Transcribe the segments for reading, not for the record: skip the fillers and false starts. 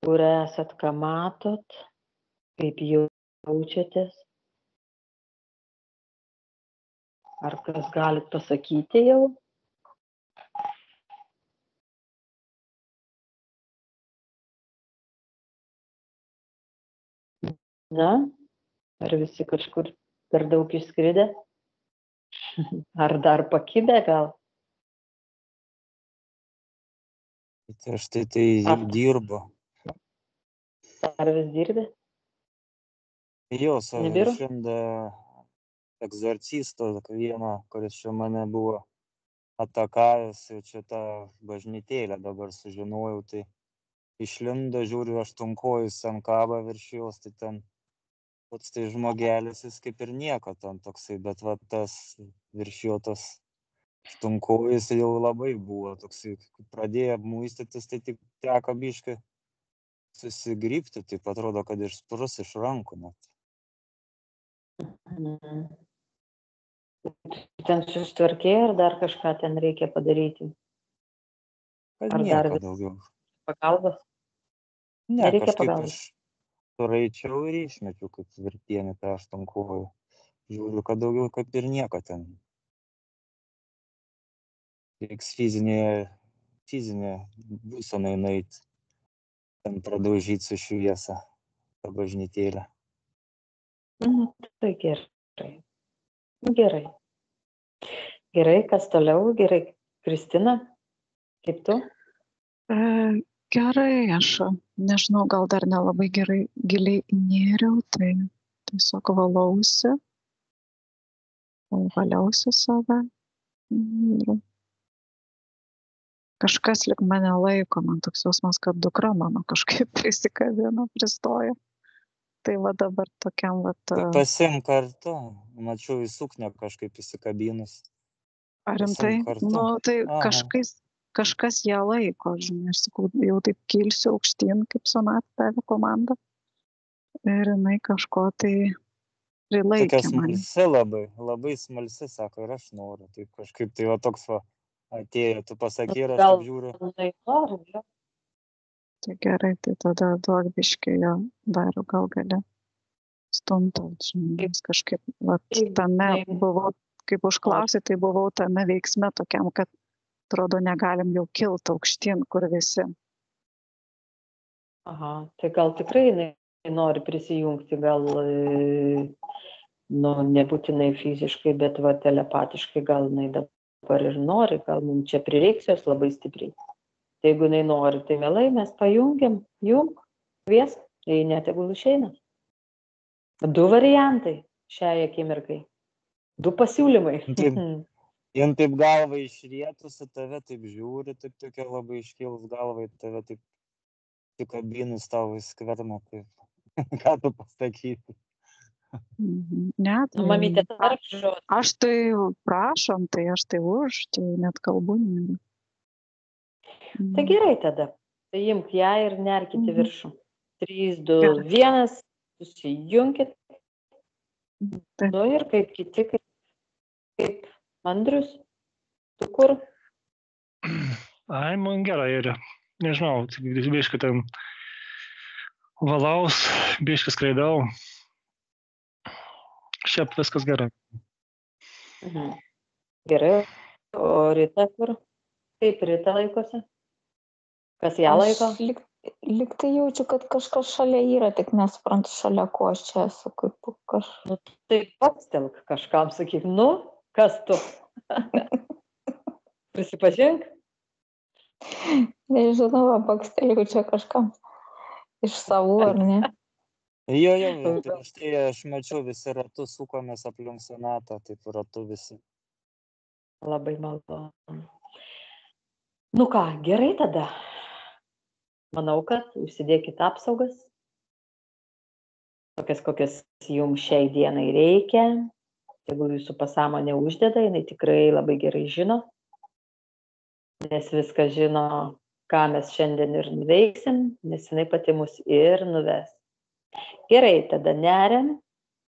kur esat, ką matot, kaip jaučiatės. Ar kas galit pasakyti jau? Na, ar visi kažkur per daug išskridę? Ar dar pakibę gal? Aš tai dirbu. Ar vis dirbi? Jo, Nebėra? šiandien egzorcisto vieno, kuris čia mane buvo atakavęs, jau čia tą bažnytėlę dabar sužinojau, tai išlindo, žiūriu, aštuonkojus ant kaba virš jos, tai ten pats tai žmogelis, jis kaip ir nieko ten toksai, bet va tas virš jo tas aštuonkojus jau labai buvo toksai, pradėjo muistytis, tai tik teko biškai susigrybti, taip atrodo, kad išsprus iš rankų net. Ten susitvarkė ar dar kažką ten reikia padaryti? Kad Ar dar nieko daugiau. pagalbos? Ne, Nereikia kažkaip pagalbos. aš suraičiau ir išmečiau, kaip tvirtienį tą aštuonkojų. Žiūriu, kad daugiau kaip ir nieko ten. Reiks fizinė būsenai nueit, ten pradaužyt su šviesa tą bažnytėlę. Tai gerai. Gerai. Gerai, kas toliau? Gerai. Kristina, kaip tu? Gerai, aš nežinau, gal dar nelabai gerai giliai įnėriau, tai tiesiog valiausi save. Ir kažkas lik mane laiko, man toks jausmas, kad dukra mano kažkaip prisikabino, pristojo. Tai va dabar tokiam va... Pasim kartu, mačiau į suknę kažkaip įsikabinus. Ar rimtai? Nu, tai kažkas ją laiko, žinai, aš sakau, jau taip kilsiu aukštyn, kaip Sonata davė komandą. Ir jinai kažko tai prilaikė tokia mane. smalsi labai smalsi, sako, ir aš noriu. Tai kažkaip tai va toks va atėjo, tu pasakė ir aš taip žiūriu. Tai gerai, tai tada duok biškį jo dar gal gali stumtelt, žinai, kažkaip, va, tame buvau, kaip užklausė, tai buvau tame veiksme tokiam, kad atrodo negalim jau kilt aukštyn, kur visi. Aha, tai gal tikrai nori prisijungti, gal, nu, nebūtinai fiziškai, bet va telepatiškai gal jinai dabar ir nori, gal mums čia prireiks jos labai stipriai. Tai jeigu jinai nori, tai mielai mes pajungiam, kvies, jei netegul išeina. 2 variantai šiai akimirkai. 2 pasiūlymai. Jin taip galva išrietusi, tave taip žiūri, taip tokia labai iškilus galvai, tave taip tik kabinus tavo įskverna, taip. Ką tu pasakyti? Ne, Nu, mamytė, tarp žodžių. aš tai prašom, tai aš tai už, tai net kalbų nėra. Tai gerai tada. Tai imk ją ir nerkite viršų. 3, 2, 1, susijunkit. Nu ir kaip kiti, kaip Andrius, tu kur? Ai, man gerai yra. Nežinau, biškai ten valaus, biškai skraidau. Šiaip viskas gerai. Gerai. O Rita kur? Kaip Rita laikosi? Kas ją laiko? Lyg tai jaučiu, kad kažkas šalia yra, tik nesuprantu šalia ko aš čia esu. Nu, tai pakstelk kažkam, sakyk, nu, kas tu? Prisipažink? Nežinau, pakstelėjau čia kažkam iš savų, ar ne? Jo, prieš tai aš mačiau visi ratu sukomės aplink Sonatą, taip ratu visi. Labai malonu. Nu ką, gerai tada. Manau, kad užsidėkit apsaugas. Tokias, kokias jums šiai dienai reikia. Jeigu jūsų pasąmonė uždeda, jinai tikrai labai gerai žino. Nes viską žino, ką mes šiandien ir nuveiksim, nes jinai pati mus ir nuves. Gerai, tada neriam,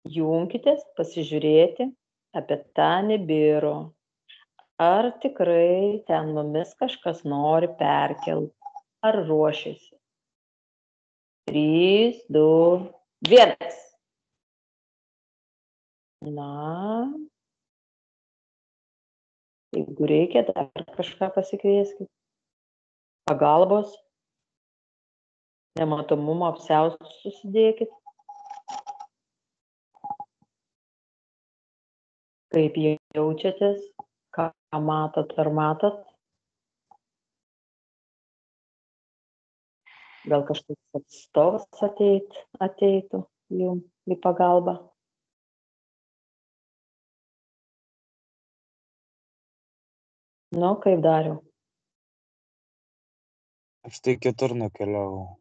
junkitės, pasižiūrėti apie tą Nibiru. Ar tikrai ten mumis kažkas nori perkelti, ar ruošiasi. 3, 2, 1. Na, jeigu reikia, dar kažką pasikvieskit. Pagalbos, nematomumo apsiaustus susidėkit. Kaip jaučiatės, ką matot ar matot. Gal kažkoks atstovas ateitų jums į pagalbą. Nu, kaip Dariau? Aš tai kitur nukeliavau.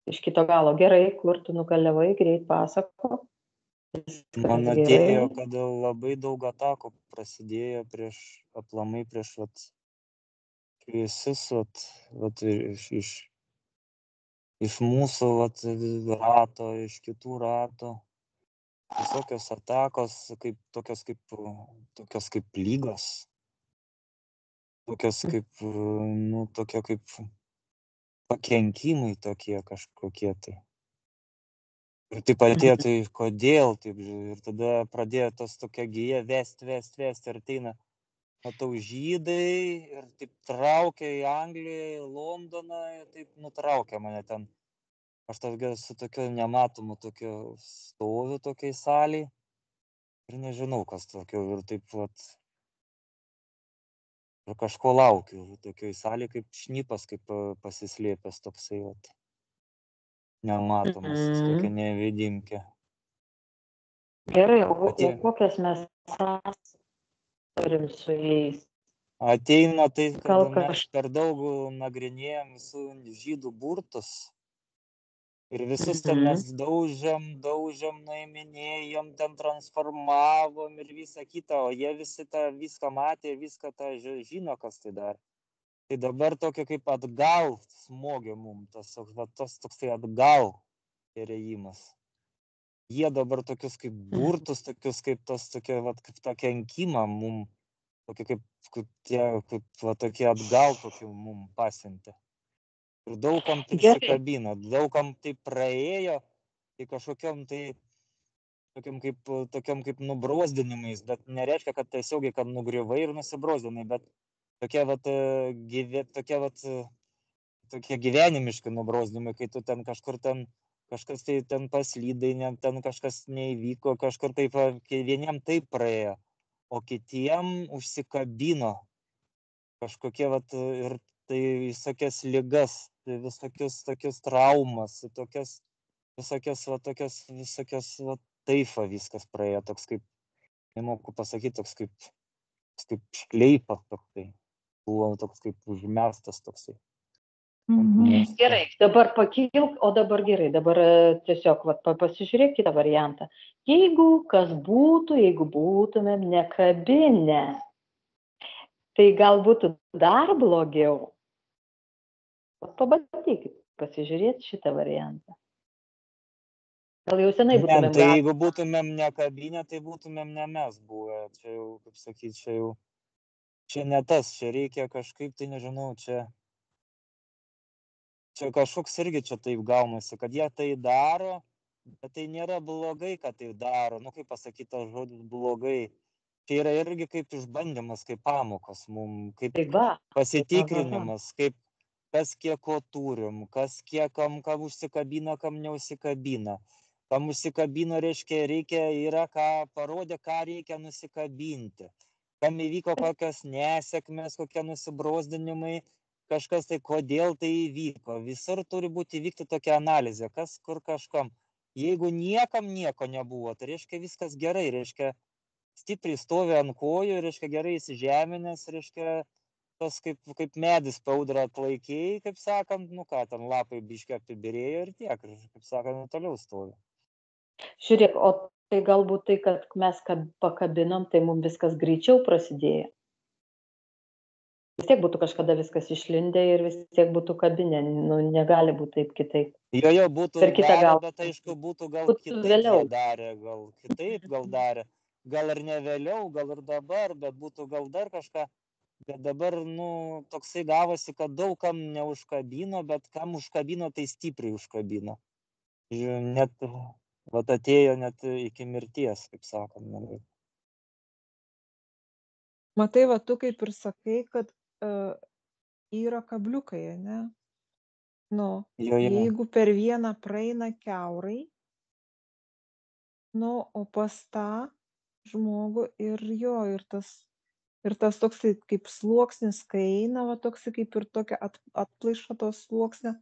Iš kito galo. Gerai, kur tu nukeliavai, greit pasako. Man atėjo, kad labai daug atakų prasidėjo aplamai prieš visus iš mūsų rato, iš kitų rato. Visokios atakos, tokios kaip lygos. Tokios kaip pakenkimai tokie kažkokie tai. Ir taip atėjo, tai kodėl taip, ir tada pradėjo tos tokia gija vest, ir ateina, matau, žydai, ir taip traukia į Angliją, į Londoną, ir taip nutraukia mane ten. Aš su tokiu nematomu tokiu stoviu tokiai salėj, ir nežinau, kas tokio, ir taip ir kažko laukiu, tokioj salėj kaip šnipas, kaip pasislėpęs toksai, nematomas, tokia nevidimkė. Gerai, o kokias mes turim su jais? Ateina tai, kad mes per daug nagrinėjom visų žydų burtus ir visus ten mes daužėm, nuiminėjom, ten transformavom ir visą kitą, o jie visi viską matė, viską žino, kas tai dar. Tai dabar tokio kaip atgal smogė mum, tas toksai atgal perėjimas. Jie dabar tokius kaip burtus, tokius kaip tokie, kaip tą kenkimą mum, tokie tokie atgal tokie mum pasiuntė. Ir daugam prisikabino, daugam tai praėjo, tai kažkokiam tai tokiam kaip nubrozdinimais, bet nereiškia, kad tiesiogiai, kad nugriuvai ir nusibrozdinai, bet tokie gyvenimiški nubrozdinimai, kai tu ten kažkur kažkas tai ten paslydai, ten kažkas neįvyko, kažkur taip, vieniem taip praėjo, o kitiem užsikabino kažkokie ir tai visokias ligas, tai visokius traumas, visokias taifa viskas praėjo, toks kaip, nemoku pasakyti, toks kaip šleipas toksai, buvo toks kaip užmestas toksai. Gerai, dabar pakilk, o dabar gerai, dabar tiesiog pasižiūrėk kitą variantą. Jeigu kas būtų, jeigu būtumėm nekabinę, tai gal būtų dar blogiau. Pabandykit pasižiūrėti šitą variantą. Gal jau senai būtumėm. Tai jeigu būtumėm nekabinę, tai būtumėm ne mes buvę. Čia jau, kaip sakyti, čia ne tas, čia reikia kažkaip, tai nežinau, čia kažkoks irgi čia taip gaunasi, kad jie tai daro, bet tai nėra blogai, kad tai daro. Kaip pasakyti tas žodis blogai. Tai yra irgi kaip išbandymas, kaip pamokos mums, kaip pasitikrinimas, kaip kas kiek ko turim, kas kiek kam užsikabina, kam neužsikabina. Kam užsikabino, reiškia, yra ką parodė, ką reikia nusikabinti. Kam įvyko kokios nesėkmės, kokie nusibrozdinimai, kažkas tai, kodėl tai įvyko. Visur turi įvykti tokia analizė, kas kur kažkam. Jeigu niekam nieko nebuvo, tai reiškia viskas gerai, reiškia stipriai stovi ant kojų, reiškia gerai įsižeminęs, reiškia tas kaip medis paudrą atlaikiai, kaip sakant, ten lapai biškį apibirėjo ir tiek, kaip sakant, toliau stovi. Žiūrėk, o tai galbūt tai, kad mes pakabinom, tai mums viskas greičiau prasidėjo. Vis tiek būtų kažkada viskas išlindę ir vis tiek būtų kabinė, negali būti taip kitaip. Jo, būtų darę, bet aišku, būtų gal kitaip darę, gal kitaip gal darė, gal ir ne vėliau, gal ir dabar, bet būtų gal dar kažką, Bet dabar, toksai gavosi, kad daug kam neužkabino, bet kam užkabino, tai stipriai užkabino. Net, vat atėjo net iki mirties, kaip sakoma. Matai, va, tu kaip ir sakai, kad yra kabliukai, ne? Jo. Jeigu per vieną praeina kiaurai, o pas tą žmogų ir tas toksai kaip sluoksnis, kai eina, va toksai kaip ir tokia atplaišo to sluoksnio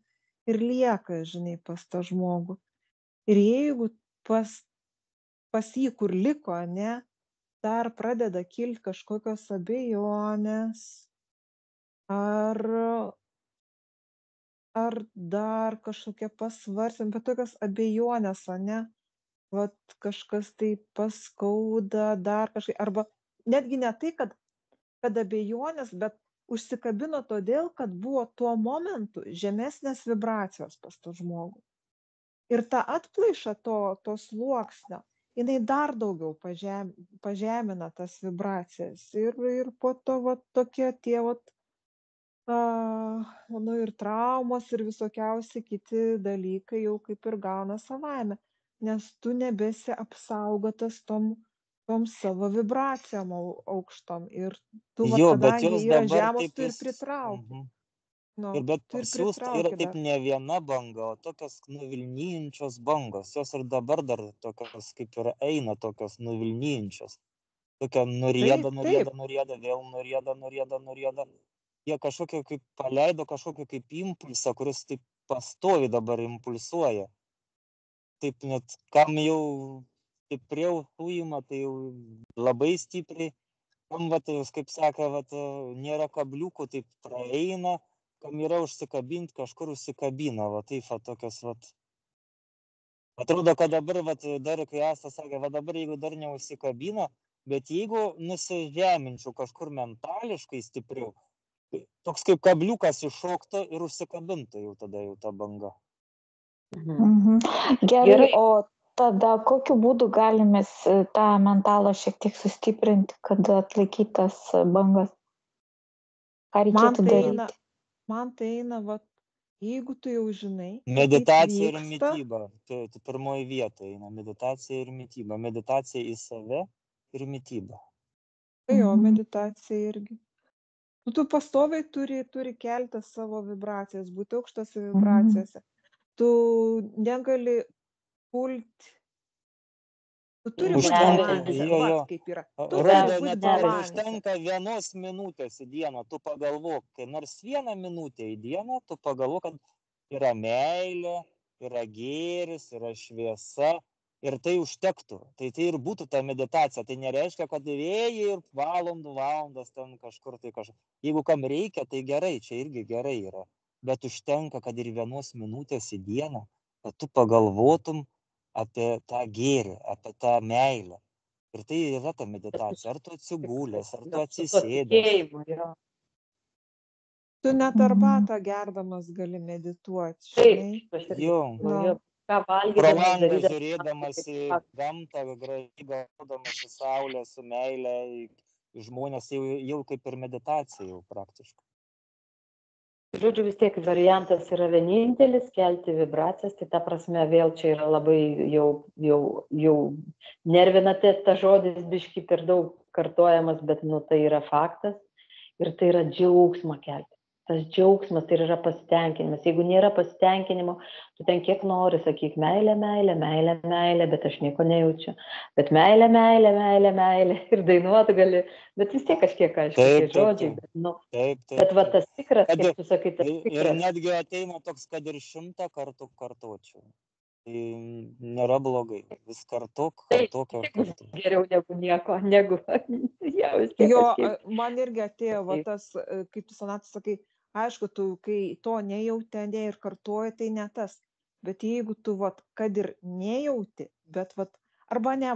ir lieka, žinai, pas tą žmogų. Ir jeigu pas jį, kur liko, ne, dar pradeda kilti kažkokios abejonės, ar dar kažkokie pasvarstymai, bet tokios abejonės, ne, vat kažkas tai paskauda, dar kažkai, arba netgi ne tai, kad abejonės, bet užsikabino todėl, kad buvo tuo momentu žemesnės vibracijos pas tą žmogų. Ir ta atplaiša to sluoksnio, jinai dar daugiau pažemina tas vibracijas. Ir po to tokie tie ir traumos, ir visokiausi kiti dalykai jau kaip ir gauna savaime, nes tu nebesi apsaugotas tom savo vibracijom aukštom. Ir tu, kadangi yra žemos, tu ir pritrauki. Bet pas jūs tai yra taip ne viena banga, o tokios nuvilnijančios bangos. Jos ir dabar dar tokios kaip ir eina, tokios nuvilnijančios. Tokia nurieda, vėl nurieda. Jie kažkokio kaip paleido kažkokio kaip impulsą, kuris taip pastovi dabar impulsuoja. Taip net kam jau stipriau suima, tai jau labai stipriai. Kam, kaip sako, nėra kabliukų, taip praeina. Kam yra užsikabinti, kažkur užsikabina, taip, tokios, Atrodo, kad dabar, dar kai Asta sakė, dabar jeigu dar neužsikabina, bet jeigu nusižeminčiau kažkur mentališkai stipriau, toks kaip kabliukas iššoktų ir užsikabintų jau tada jau ta banga. Gerai, o tada kokiu būdu galime tą mentalą šiek tiek sustiprinti, kad atlaikyt tas bangas? Ką reikėtų daryti? Man tai eina, jeigu tu jau žinai. Meditacija ir mityba. Tai pirmoji vieta eina. Meditacija ir mityba. Meditacija į save ir mityba. Jo, meditacija irgi. Tu pastoviai turi kelti savo vibracijas, būti aukštose vibracijose. Tu negali pulti. Tu turi būti balanse, kaip yra. Užtenka 1 minutės į dieną, tu pagalvok, kai nors 1 minutę į dieną, tu pagalvok, kad yra meilė, yra gėris, yra šviesa ir tai užtektų. Tai ir būtų ta meditacija. Tai nereiškia, kad vėjai ir valandas ten kažkur tai kažkur. Jeigu kam reikia, tai gerai, čia irgi gerai yra. Bet užtenka, kad ir 1 minutės į dieną, kad tu pagalvotum apie tą gėrį, apie tą meilę. Ir tai yra ta meditacija. Ar tu atsigulęs, ar tu atsisėdęs. Tu net arbatą gerdamas gali medituoti. Jo. Pro langą žiūrėdamas į gamtą, gražiai gaudamas į saulę, su meilė, žmonės jau kaip ir meditacija jau praktiškai. Žodžiu, vis tiek variantas yra vienintelis, kelti vibracijas, tai ta prasme vėl čia yra labai jau nervinate, ta žodis biški per daug kartojamas, bet tai yra faktas ir tai yra džiaugsmą kelti. Tas džiaugsmas tai yra pasitenkinimas. Jeigu nėra pasitenkinimo, tu ten kiek nori, sakyk meilė, meilė, meilė, meilė, bet aš nieko nejaučiu. Bet meilė, meilė, meilė, meilė ir dainuoti gali, bet vis tiek kažkiek, aišku, tie žodžiai. Bet tas tikras, kaip tu sakai, tas tikras. Ir netgi ateina toks, kad ir 100 kartų kartočiau. Tai nėra blogai. Vis kartok. Geriau negu nieko, negu. Jo, man irgi atėjo tas, kaip tu, Sonata, sakai, aišku, tu, kai to nejauti ir kartuoji, tai ne tas. Bet jeigu tu, kad ir nejauti, bet, arba ne,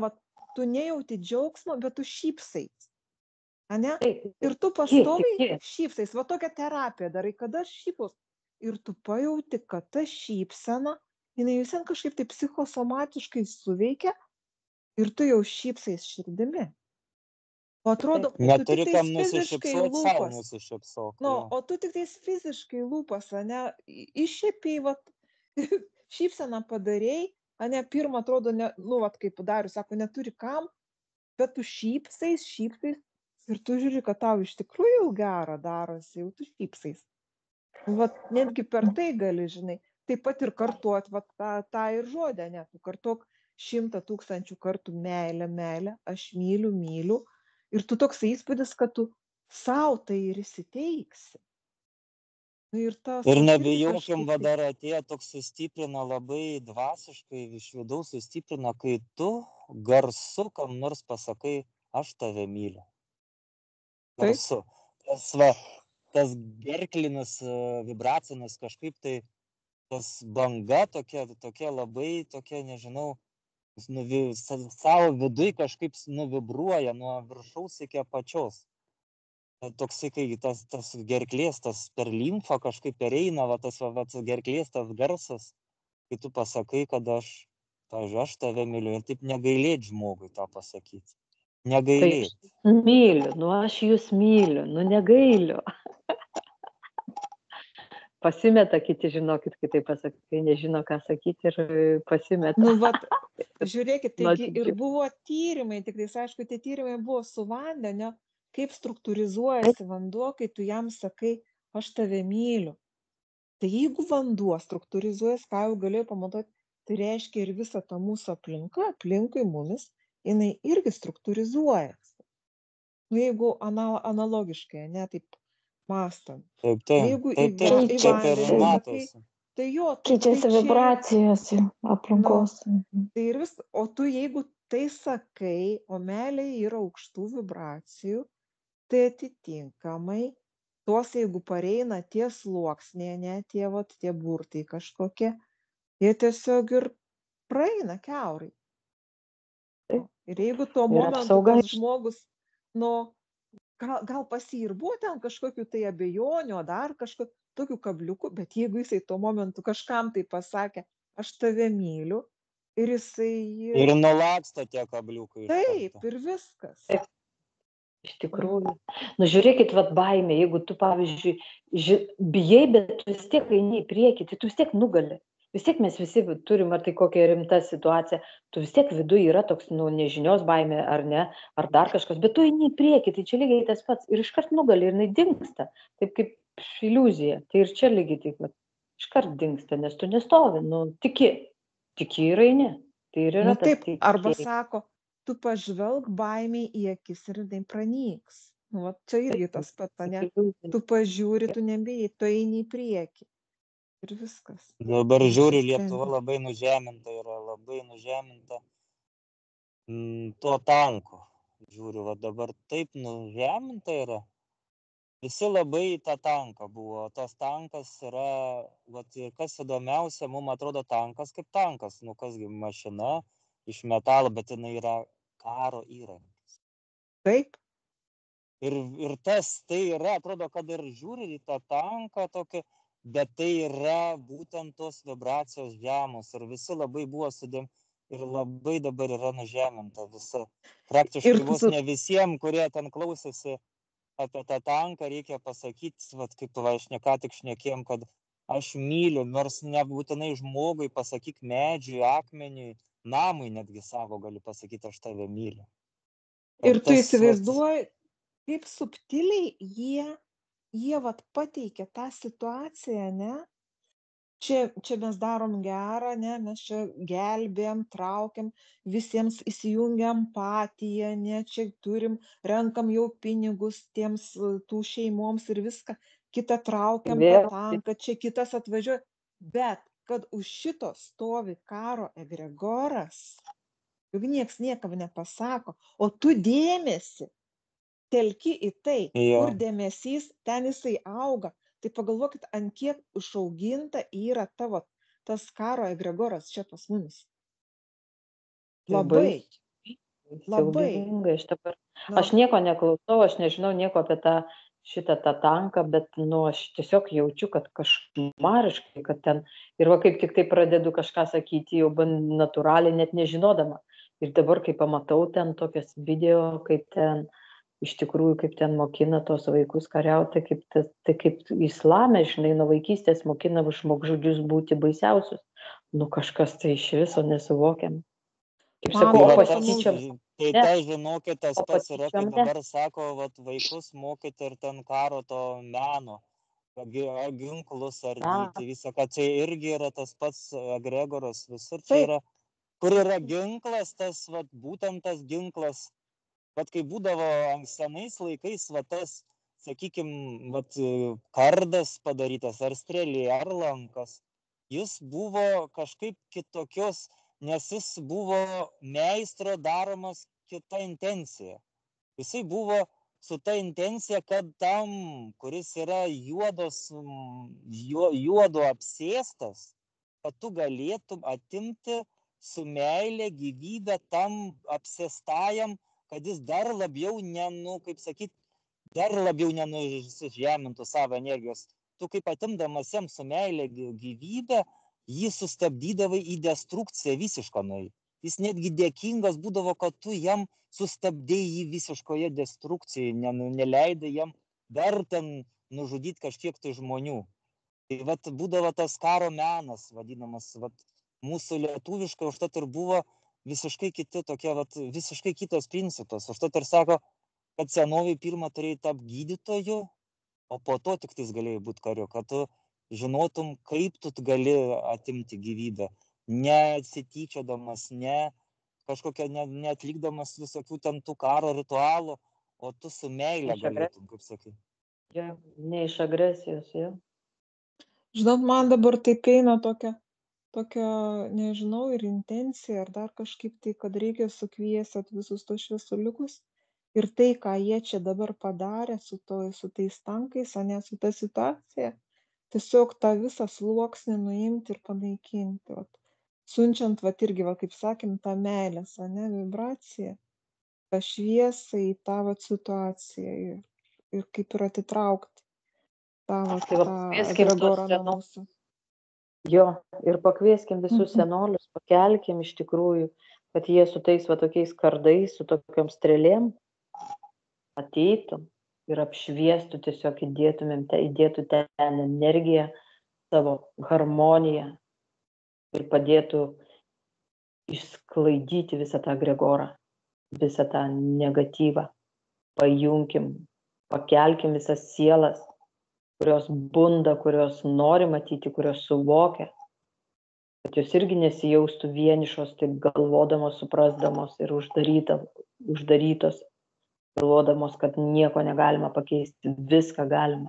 tu nejauti džiaugsmo, bet tu šypsais. Ane? Ir tu pastoviai šypsais. Tokią terapiją darai, kada aš šypos. Ir tu pajauti, kad ta šypsena, jinai visien kažkaip tai psichosomatiškai suveikia ir tu jau šypsais širdimi. O atrodo, tu tik Neturi tais kam fiziškai nusišypsot, savo lūpas. nusišypsok. Nu, jo. o tu tik tais fiziškai lūpas, ane, iššiepiai, vat, šypseną padarėjai, ane, pirmą atrodo, ne, nu, vat, kaip Darius sako, neturi kam, bet tu šypsais ir tu žiūri, kad tau iš tikrųjų jau gera darosi, jau tu šypsais. Vat, netgi per tai gali, žinai, taip pat ir kartuot, vat, tą ir žodį, ne, tu kartuok 100 000 kartų meilę, aš myliu, ir tu toks įspūdis, kad tu savo tai ir įsiteiksi. Nu, ir Ir nebijokim, va dar atėjo toks sustiprina labai dvasiškai, iš vidaus sustiprina, kai tu garsu kam nors pasakai, aš tave myliu. Garsu. Tas gerklinis, vibracinis kažkaip tai, tas banga tokia labai, tokia, nežinau, savo viduj kažkaip nuvibruoja nuo viršaus iki apačios. Toksai, kai tas gerklės, tas per limfą kažkaip pereina, tas gerklės, tas garsas, kai tu pasakai, kad aš tave myliu ir taip negailėt žmogui tą pasakyti. Negailėt. Myliu, aš jūs myliu, negailiu. Pasimeta kiti, žinokit, kai tai pasakai, nežino, ką sakyti ir pasimeta. Nu, vat, žiūrėkit, taigi ir buvo tyrimai, tik tais, aišku, tie tyrimai buvo su vandenio, kaip struktūrizuojasi vanduo, kai tu jam sakai, aš tave myliu. Tai jeigu vanduo struktūrizuojasi, ką jau galėjau pamatuoti, tai reiškia ir visa ta mūsų aplinka, aplinkui mumis, jinai irgi struktūrizuojasi. Nu, jeigu analogiškai, ne, taip mąstant. Taip, jeigu į vandenį sakai, tai jo, keičiasi vibracijos aplinkos. Tai ir vis, o tu jeigu tai sakai, o meilė yra aukštų vibracijų, tai atitinkamai tos, jeigu pareina tie sluoksniai, ne, tie burtai kažkokie, jie tiesiog ir praeina kiaurai. Ir jeigu tuo momentu tas žmogus, nu, gal pas jį ir buvo ten kažkokių tai abejonių, dar kažkokių tokių kabliukų, bet jeigu jisai tuo momentu kažkam tai pasakė, aš tave myliu, ir jisai... Ir nulaksto tie kabliukai. Taip, ir viskas. Taip. Iš tikrųjų. Nu, žiūrėkit, baimė, jeigu tu, pavyzdžiui, bijai, bet tu vis tiek eini į priekį, tai tu vis tiek nugali. Vis tiek mes visi turim, ar tai kokia rimta situacija, tu vis tiek viduje yra toks, nežinios baimė, ar ne, ar dar kažkas, bet tu eini į priekį, tai čia lygiai tas pats. Ir iškart nugali, ir jinai dingsta. Taip kaip iliuzija. Tai ir čia lygiai taip, iškart dingsta, nes tu nestovi, tiki ir eini. Tai ir yra tas tikėjimas. Arba sako, tu pažvelg baimiai į akis ir tai pranyks. Nu, čia irgi tas pats, ne? Tu pažiūri, tu nebijai, tu eini į priekį. Ir viskas. Dabar žiūriu, Lietuva labai nužeminta yra, labai nužeminta tuo tanku. Žiūriu, dabar taip nužeminta yra. Visi labai į tą tanką buvo. Tas tankas yra, kas įdomiausia, mums atrodo tankas kaip tankas. Nu, kasgi mašina iš metalo, bet jinai yra karo įrankis. Taip. Ir tai yra, atrodo, kad ir žiūri į tą tanką tokį, bet tai yra būtent tos vibracijos žemos ir visi labai buvo sudėm ir labai dabar yra nužeminta visa. Praktiškai vos ne visiems, kurie ten klausėsi apie tą tanką, reikia pasakyti, kaip aš ką tik šnekėjom, kad aš myliu, nors nebūtinai žmogui pasakyk medžiui, akmeniui, namui netgi savo gali pasakyti, aš tave myliu. Ir tu įsivaizduoji, kaip subtiliai jie pateikia tą situaciją, ne? Čia mes darom gerą, ne? Mes čia gelbėjam, traukiam, visiems įsijungiam empatiją, ne? Čia renkam jau pinigus tiems tų šeimoms ir viską. Kitą traukiam tą tanką, čia kitas atvažiuoja. Bet kad už šito stovi karo egregoras, juk nieks niekam nepasako, o tu dėmesį telki į tai, kur dėmesys, ten jisai auga. Tai pagalvokit, ant kiek išauginta yra tavo tas karo egregoras čia pas mumis. Labai. Aš nieko neklausau, aš nežinau nieko apie šitą tanką, bet aš tiesiog jaučiu, kad kažmariškai, kad ten, ir kaip tik tai pradedu kažką sakyti, jau natūraliai, net nežinodama. Ir dabar, kai pamatau ten tokias video, kaip ten iš tikrųjų, kaip ten mokina tos vaikus kariauti, tai kaip islame, žinai, nuo vaikystės mokina žmogžudžius būti baisiausius. Nu, kažkas tai iš viso nesuvokiam. Kaip sakau, patyčiom. Tai tai, žinokit, tas pats yra, kaip dabar sako, vat, vaikus mokyti ir ten karo to meno, ginklus ardyti, visą, kad čia irgi yra tas pats egregoras, visur čia yra, kur yra ginklas, tas, vat, būtent tas ginklas. Bet kai būdavo senais laikais, va tas, sakykime, kardas padarytas, ar strėlė, ar lankas, jis buvo kažkaip kitokios, nes jis buvo meistro daromas kita intencija. Jisai buvo su ta intencija, kad tam, kuris yra juodo apsėstas, kad tu galėtum atimti su meilė gyvybę tam apsėstajam, kad jis dar labiau dar labiau nenužemintų savo energijos. Tu kaip atimdamas jam su meilė gyvybę, jį sustabdydavai į destrukciją visišką nueit. Jis netgi dėkingas būdavo, kad tu jam sustabdėjai jį visiškoje destrukcijoje, neleidai jam dar ten nužudyti kažkiek tai žmonių. Tai vat būdavo tas karo menas vadinamas, vat mūsų lietuviškai užtat ir buvo visiškai kiti tokie, visiškai kitas principas. Užtat ir sako, kad senovėj pirmą turėjai tapti gydytoju, o po to tik tais galėjai būti kariu, kad tu žinotum, kaip tu gali atimti gyvybę, neatsityčiodamas, neatlikdamas visokių ten tų karo ritualų, o tu su meilė galėtum, kaip sakai. Ne iš agresijos, jo. Žinot, man dabar taip eina tokia, nežinau, ir intencija, ar dar kažkaip tai, kad reikia sukviesėt visus tos šviesuliukus ir tai, ką jie čia dabar padarė su tais tankais, o ne su ta situacija, tiesiog tą visą sluoksnį nuimti ir panaikinti. Siunčiant, irgi, kaip sakėm, tą meilės, vibraciją, tą šviesą į tą situaciją ir kaip ir atitraukti tą egregorą nuo mūsų. Jo, ir pakvieskim visus senolius, pakelkim iš tikrųjų, kad jie su tais tokiais kardais, su tokiom strėlėm ateitų ir apšviestų, tiesiog įdėtų ten energiją, savo harmoniją ir padėtų išsklaidyti visą tą egregorą, visą tą negatyvą. Pajunkim, pakelkim visas sielas, kurios bunda, kurios nori matyti, kurios suvokia, kad jos irgi nesijaustų vienišos, taip galvodamos, suprasdamos ir uždarytos, galvodamos, kad nieko negalima pakeisti, viską galima.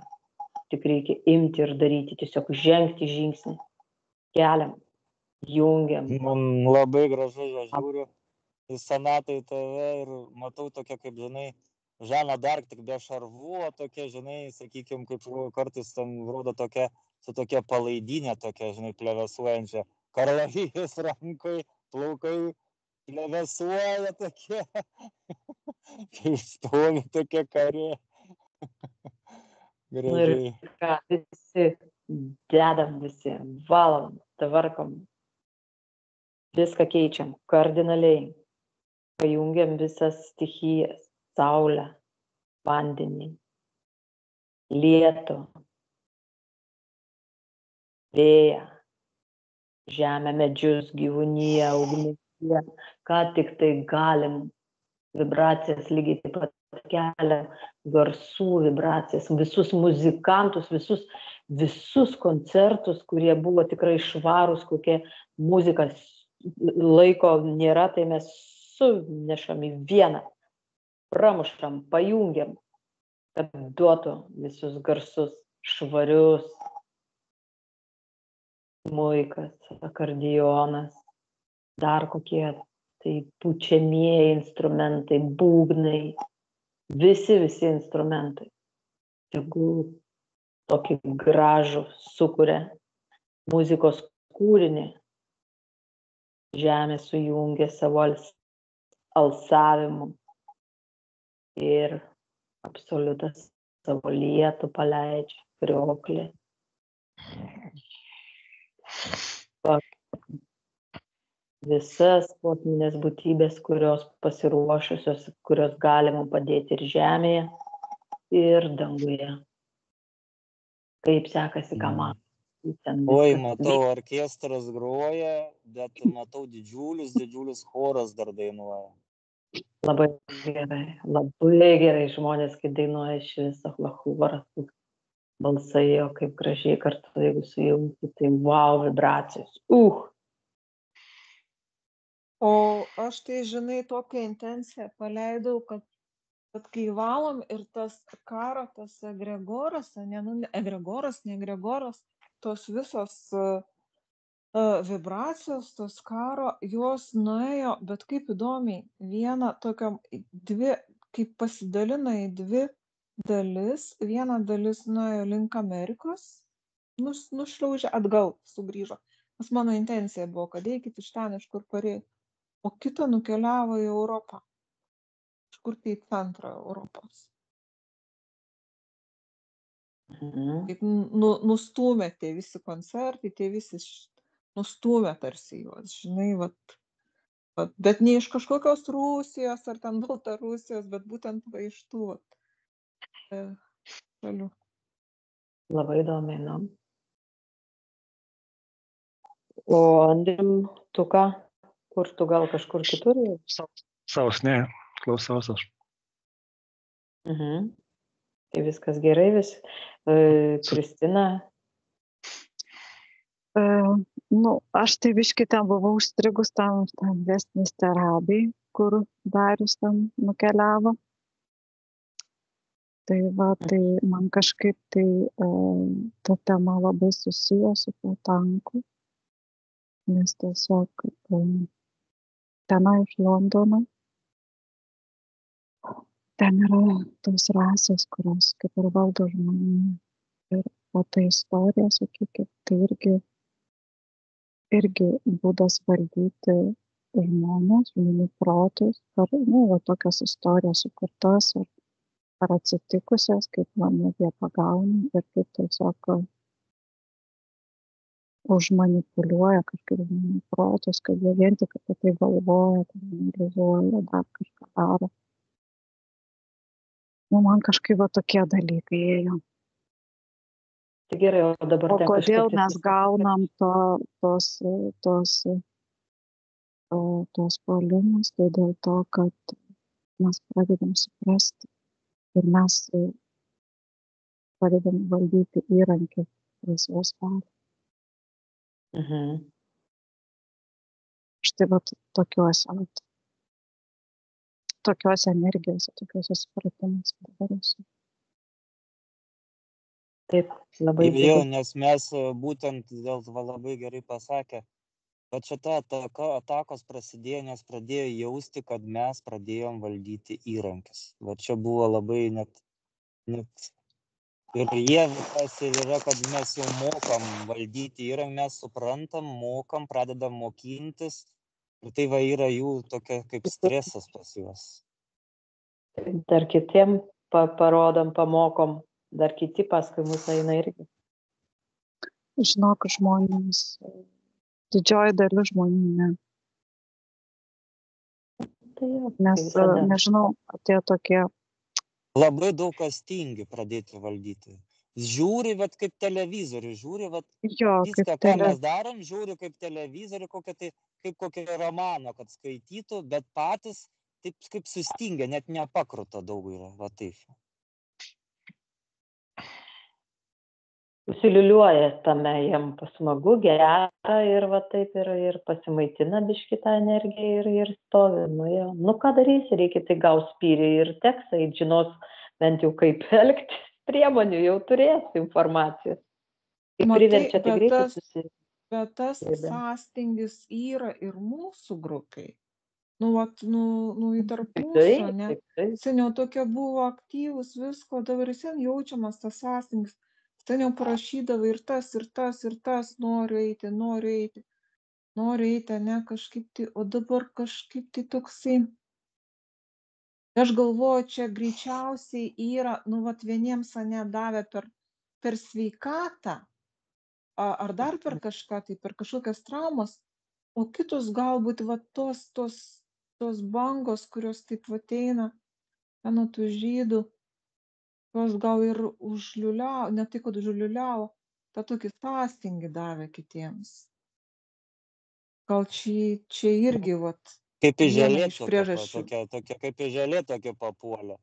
Tik reikia imti ir daryti, tiesiog žengti žingsnį, keliam, jungiam. Man labai gražu, aš žiūriu į Sonatą, į tave ir matau tokia, kaip žinai, Žana Dark, tik be šarvų, tokia, žinai, sakykime, kaip kartais ten rodo tokia, su tokia palaidinė, tokia, žinai, plevesuojančia. Karlavijos rankoj, plaukai plevesuoja tokie, kaip stovi tokia karė. Gražiai. Ir ką, visi dedam, visi valom, tvarkom, viską keičiam kardinaliai, pajungiam visas stichijas. Saulę, vandenį, lietų, vėją, žemę, medžius, gyvūniją, ugniją, ką tik tai galim, vibracijas lygiai taip pat keliam, garsų vibracijas, visus muzikantus, visus koncertus, kurie buvo tikrai švarūs, kokie muzikas laiko nėra, tai mes sunešam į vieną. Pramušam, pajungiam, kad duotų visus garsus švarius, smuikas, akordeonas, dar kokie tai pučiamieji instrumentai, būgnai, visi instrumentai. Tegul tokį gražų sukuria muzikos kūrinį, žemė sujungia savo alsavimu. Ir absoliutas savo lietų paleidžia, krioklį. visas kosminės būtybės, kurios pasiruošusios, kurios galima padėti ir žemėje, ir danguje. Kaip sekasi, ką man. Oi, matau, orkestras groja, bet matau didžiulis choras dar dainuoja. Labai gerai žmonės, kai dainuoja iš viso choras, balsai jo kaip gražiai kartu, jeigu sujungti, tai wow, vibracijos. O aš tai, žinai, tokią intenciją paleidau, kad kai valom ir tas karo, tas egregoras, ne egregoras, tos visos vibracijos, tos karo, jos nuėjo, bet kaip įdomiai, viena tokiam, dvi, kaip pasidalino į dvi dalis, viena dalis nuėjo link Amerikos, nušliaužė atgal, sugrįžo. Nes mano intencija buvo, kad eikit iš ten, iš kur parėjo, o kita nukeliavo į Europą, iš kur tai į centrą Europos. Kaip nustūmė tie visi koncertai, tie visi nustūmė tarsi juos, žinai, bet ne iš kažkokios Rusijos ar ten Baltarusijos, bet būtent iš tų šalių. Labai įdomiai, nu. O Andrium, tu ką? Kur tu gal kažkur kitur? Savas, ne, klausaus aš. Tai viskas gerai, Kristina? Aš tai biškį ten buvau užstrigus tam Westminster-Abbey, kur Darius ten nukeliavo. Tai man kažkaip tai ta tema labai susiję su tuo tanku, nes tiesiog tenai iš Londono, ten yra tos rasės, kurios kaip ir valdo žmonių. Ir o ta istorija, sakykime, tai irgi būdas valdyti žmonės, žmonių protus, ar tokias istorijas sukurtas, ar atsitikusias, kaip jie pagauna ir kaip tiesiog užmanipuliuoja kažkaip žmonių protus, kad jie vien tik apie tai galvoja, analizuoja, dar kažką daro. Man kažkaip tokie dalykai ėjo. Tai gerai, o dabar... O kodėl mes gaunam tos puolimus, tai dėl to, kad mes pradedam suprasti ir mes pradedam valdyti įrankį laisvos valios. Štai tokiuose energijose, tokiuose supratimuose dabar esu. Taip, labai gerai. Jo, nes mes būtent dėl to labai gerai pasakė, kad šita atakos prasidėjo, nes pradėjo jausti, kad mes pradėjom valdyti įrankius. Va čia buvo labai net ir jie tas ir yra, kad mes jau mokam valdyti įrankius, mes suprantam, mokam, pradedam mokintis. Ir tai va yra jų tokia kaip stresas pas juos. Dar kitiem parodom, pamokom, dar kiti paskui mus eina irgi. Žinok, žmonės, didžioji dalis žmonių, ne. Nes, nežinau, tie tokie... Labai daug kas tingi pradėti valdyti. Žiūri, kaip televizorių, žiūri, viską, ką mes darom, žiūri kaip televizorių, kaip kokią romaną, kad skaitytų, bet patys taip kaip sustingę, net nepakruta daug yra, va taip. Užsiliuliuoja tame, jam pasmagu, gera ir va taip ir pasimaitina biškį tą energiją ir stovi. Nu ką darysi, reikia tai gaus spyrį ir tekstą, žinos bent jau kaip elgtis. Priemonių jau turės informacijos. Priverčia tai greitai susirinkti. Bet tas sąstingis yra ir mūsų grupiai. Į tarp mūsų, ne? Seniau tokie buvo aktyvus visko, dabar sen jaučiamas tas sąstingis. Seniau parašydavo ir tas, noriu eiti, ne, kažkaip tai, o dabar kažkaip tai toksai. Aš galvoju, čia greičiausiai yra, vieniems davė per sveikatą, ar dar per kažką, tai per kažkokias traumas, o kitus galbūt va tos bangos, kurios taip ateina, nuo tų žydų, jos gal ir užliuliavo, ne tai, kad užliuliavo, tą tokį sąstingį davė kitiems. Gal čia irgi, vat, Kaip į viena želė iš priežasčių. tokia, kaip į želė tokia papuolė.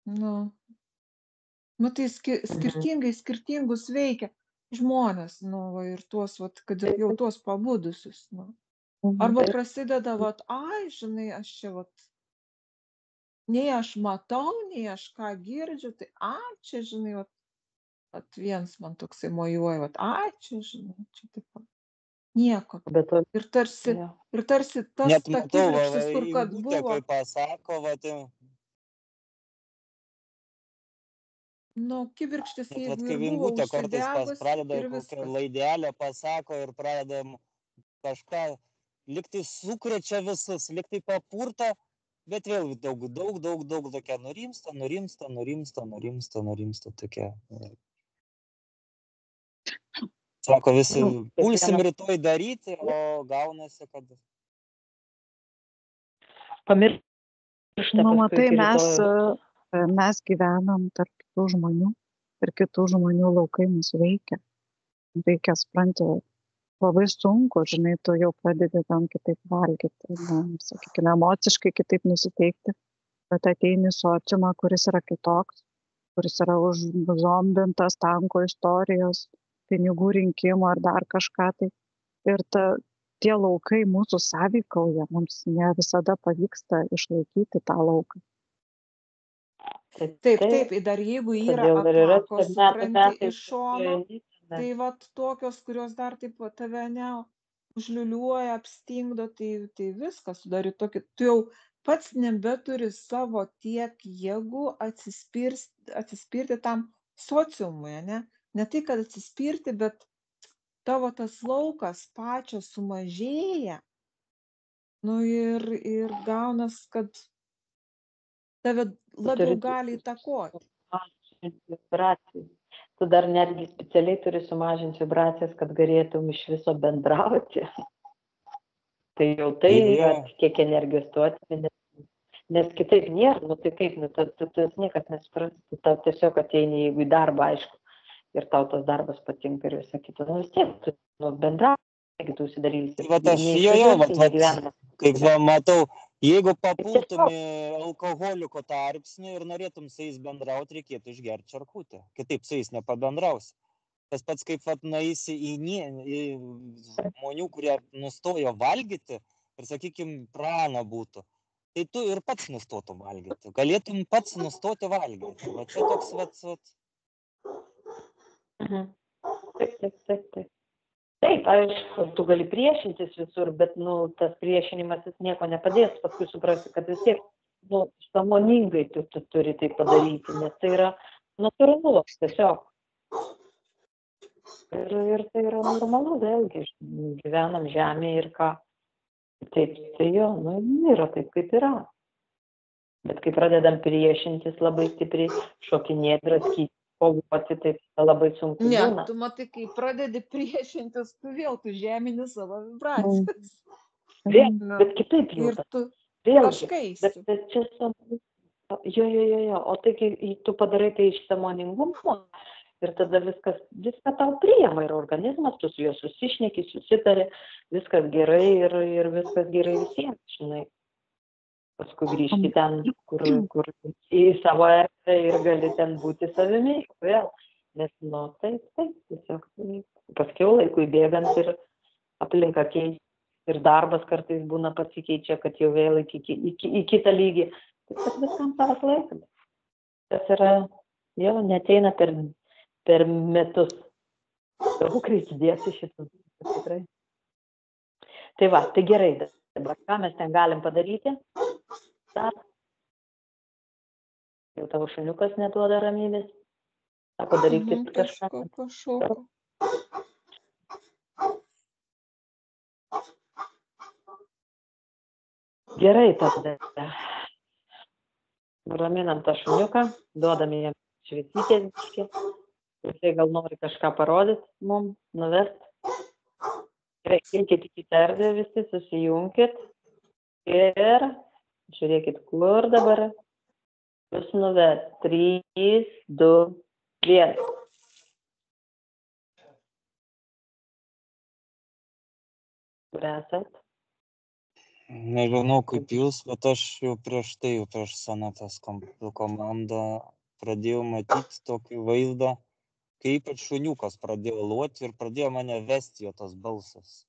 Nu, tai skirtingus veikia žmonės, va, ir tuos, vat, kad ir jau tuos pabudusius, Arba prasideda, vat, žinai, aš čia, vat, nei aš matau, nei aš ką girdžiu, tai, čia, žinai, vat, viens man toksai mojuoja, vat, čia, žinai, čia taip pat. Nieko. Ir tarsi tas Net ta matau, kibirkštis, kur kad Ingutė, buvo. kai pasako, Kibirkštis, kai jeigu ir buvo Ingutė kartais užsidegus pradeda ir kokią viskas. laidelę pasako ir pradeda kažką, liktai sukrečia visus, liktai papurto, bet vėl daug tokia nurimsta tokia. Sako, visi pulsim rytoj daryti, o gaunasi, kad... Pamiršta. Matai, mes gyvenam tarp kitų žmonių ir kitų žmonių laukai mus veikia. Reikia, supranti, labai sunku, žinai, tu jau pradedi tam kitaip valgyti, sakykime, emociškai kitaip nusiteikti, bet ateini sociumą, kuris yra kitoks, kuris yra užzombintas tanko istorijos, pinigų rinkimo ar dar kažką tai. Ir tie laukai mūsų sąveikauja, mums ne visada pavyksta išlaikyti tą lauką. Taip, dar jeigu yra atakos, supranti, iš šono, tai vat tokios, kurios dar taip tave užliuliuoja, apstingdo, tai viskas sudari tokį, tu jau pats nebeturi savo tiek jėgų atsispirti tam sociumui, ne tai, kad atsispirti, bet tavo tas laukas pačio sumažėja, ir gaunas, kad tave labiau gali įtakoti. Tu dar netgi specialiai turi sumažinti vibracijas, kad galėtum iš viso bendrauti. Tai jau tai yra kiek energijos tu atmeni, nes kitaip nėra, tai kaip, tu niekas nesuprasti, tau tiesiog ateini, jeigu į darbą, aišku, ir tau tas darbas patinka ir visą kitą, vis tiek, tu bendrauji, jeigu tu užsidarysi. Kaip matau, jeigu papultum į alkoholiko tarpsnį ir norėtum su jais bendrauti, reikėtų išgerti čarkutę. Kitaip su jais nepabendrausi. Tas pats kaip nueisi į žmonių, kurie nustojo valgyti ir, sakykime, prana būtų. Tai tu ir pats nustotum valgyti. Galėtum pats nustoti valgyti. Va čia toks Taip, aišku, tu gali priešintis visur, bet, tas priešinimas jis nieko nepadės, paskui suprasi, kad vis tiek, sąmoningai tu turi tai padaryti, nes tai yra natūralu, tiesiog. Ir tai yra normalu, vėlgi, gyvenam žemėje ir ką. Taip, tai jo, yra taip, kaip yra. Bet kai pradedam priešintis labai stipriai, šokinėti, draskyti, kovoti, taip labai sunku būna. Ne, tu matai, kai pradedi priešintis, tu žemini savo vibracijas. Bet kitaip jau. Ir tu kažkaisi. Bet čia sunku. Jo. O tai, kai tu padarai tai iš sąmoningumo, ir tada viską tau priima ir organizmas, tu su juo susišneki, susitari, viskas gerai ir viskas gerai visiems, žinai. Paskui grįžti ten, kur į savo erdvę ir gali ten būti savimi vėl. Nes, taip, tiesiog. Paskiau laikui bėgant ir aplinka keičia. Ir darbas kartais būna pasikeičia, kad jau vėl į kitą lygį. Taip, viskam savas laikas. Tas yra, jau neteina per metus. Daug reikia dėti šitus. Tikrai. Tai va, tai gerai. Dabar ką mes ten galim padaryti? Jau tavo šuniukas neduoda ramybės. Sako, darykit kažką. Pašoko. Gerai, tada. Raminam tą šuniuką, duodame jam šviesytės. Jisai gal nori kažką parodyti mums, nuvesti. Eikit į kitą erdvę visi, susijunkit ir žiūrėkit, kur dabar jūs nuves. 3, 2, 1. Kur esat? Nežinau kaip jūs, bet aš jau prieš Sonatės komandą pradėjau matyti tokį vaizdą, kai ypač šuniukas pradėjo loti ir pradėjo mane vesti jo tas balsas.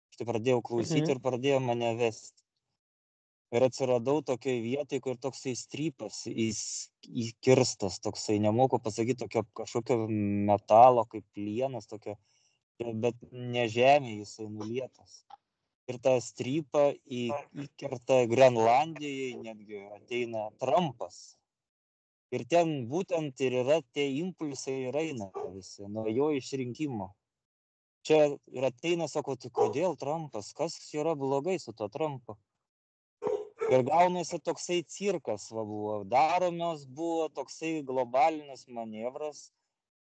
Aš tai pradėjau klausyti ir pradėjo mane vesti. Ir atsiradau tokioj vietoj, kur toksai strypas įkirstas, toksai, nemoku pasakyti, tokio kažkokio metalo, kaip plienas, tokio, bet ne žemė, jisai nulietas. Ir tą strypą įkerta Grenlandijai, netgi ateina Trumpas. Ir ten būtent ir yra tie impulsai ir eina visi, nuo jo išrinkimo. Čia ir ateina, sako, tai kodėl Trumpas, kas yra blogai su to Trumpu? Ir gaunasi toksai cirkas buvo, daromios buvo toksai globalinis manevras.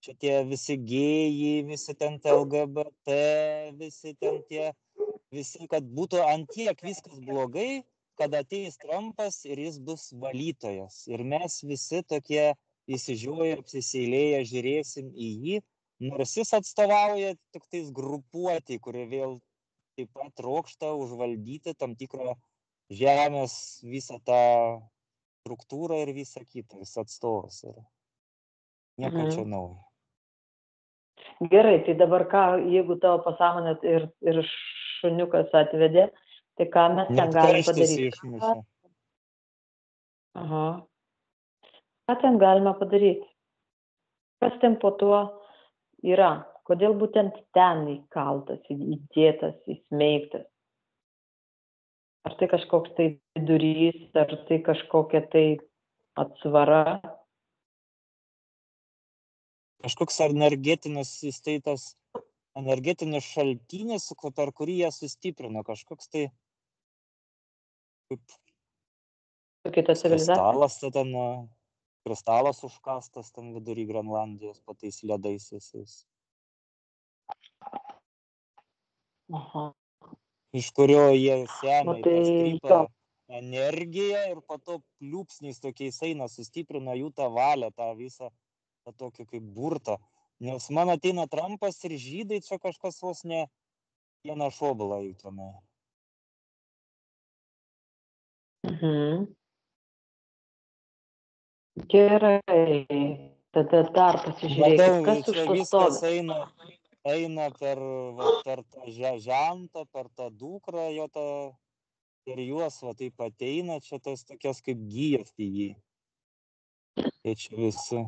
Čia tie visi gėjai, visi ten LGBT, visi ten tie, visi, kad būtų antiek viskas blogai, kad ateis Trumpas ir jis bus valytojas. Ir mes visi tokie įsižiūrėję, apsiseilėję žiūrėsim į jį, nors jis atstovauja tik tais grupuotį, kuri vėl taip pat trokšta užvaldyti tam tikrą žemės visą tą struktūrą ir visą kitą, jis atstovas yra. Nieko čia naujo. Gerai, tai dabar ką, jeigu tavo pasąmonė ir šuniukas atvedė, tai ką mes ten galim padaryti? Išmušė. Aha. Ką ten galime padaryti? Kas ten po tuo yra? Kodėl būtent ten įkaltas, įdėtas, įsmeigtas? Ar tai kažkoks tai vidurys, ar tai kažkokia tai atsvara? Kažkoks energetinis įstaitas, energetinis šaltinis, per kurį jie sustiprino, kažkoks tai kaip kristalas, ten kristalas užkastas ten vidury Grenlandijos po tais ledais visais. Aha. Iš kurio jie semia tą strypą energiją ir po to pliūpsniais tokiais eina, sustiprina jų tą valią, tą visą, tą tokį kaip burtą. Nes man ateina Trumpas ir žydai, čia kažkas vos ne vieną šobalą jų tenai. Gerai, tada dar pasižiūrėkit, kas už to stovi. Eina per tą žentą, per tą dukrą, jo tą ir juos va taip ateina, čia tas tokias kaip gijas į jį. Tai čia visi.